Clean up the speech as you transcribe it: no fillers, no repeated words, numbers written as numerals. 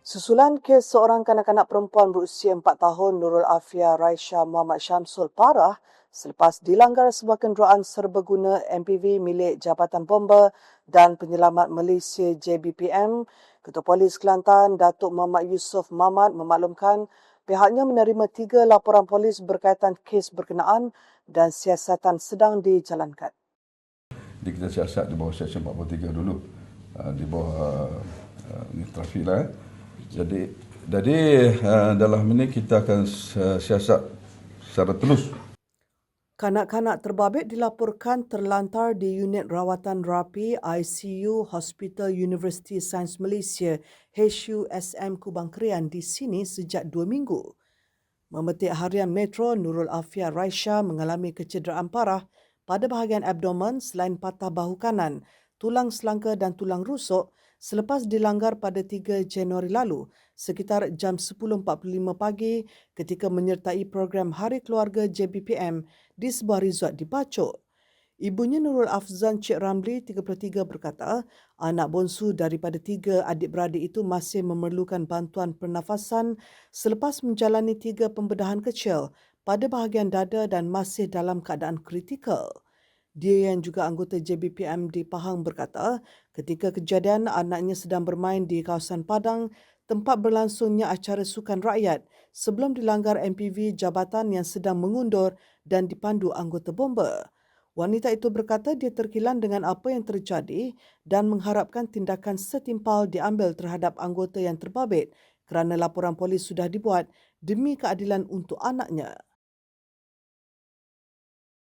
Susulan kes seorang kanak-kanak perempuan berusia 4 tahun Nurul Afia Raisha Muhammad Syamsul parah selepas dilanggar sebuah kenderaan serbaguna MPV milik Jabatan Bomba dan Penyelamat Malaysia JBPM, Ketua Polis Kelantan Datuk Muhammad Yusof Mahmad memaklumkan pihaknya menerima 3 laporan polis berkaitan kes berkenaan dan siasatan sedang dijalankan. Jadi kita siasat di bawah Seksyen 43 dulu, di bawah trafik lah. Jadi dalam ini kita akan siasat secara terus. Kanak-kanak terbabit dilaporkan terlantar di unit rawatan rapi ICU Hospital University Sains Malaysia HUSM Kubang Krian di sini sejak 2 minggu. Memetik harian Metro, Nurul Afia Raisha mengalami kecederaan parah pada bahagian abdomen selain patah bahu kanan, tulang selangka dan tulang rusuk selepas dilanggar pada 3 Januari lalu sekitar jam 10.45 pagi ketika menyertai program Hari Keluarga JBPM di sebuah resort di Bacok. Ibunya Nurul Afzan Cik Ramli, 33 berkata, anak bongsu daripada 3 adik-beradik itu masih memerlukan bantuan pernafasan selepas menjalani 3 pembedahan kecil pada bahagian dada dan masih dalam keadaan kritikal. Dia yang juga anggota JBPM di Pahang berkata, ketika kejadian anaknya sedang bermain di kawasan Padang, tempat berlangsungnya acara sukan rakyat sebelum dilanggar MPV jabatan yang sedang mengundur dan dipandu anggota bomba. Wanita itu berkata dia terkilan dengan apa yang terjadi dan mengharapkan tindakan setimpal diambil terhadap anggota yang terbabit kerana laporan polis sudah dibuat demi keadilan untuk anaknya.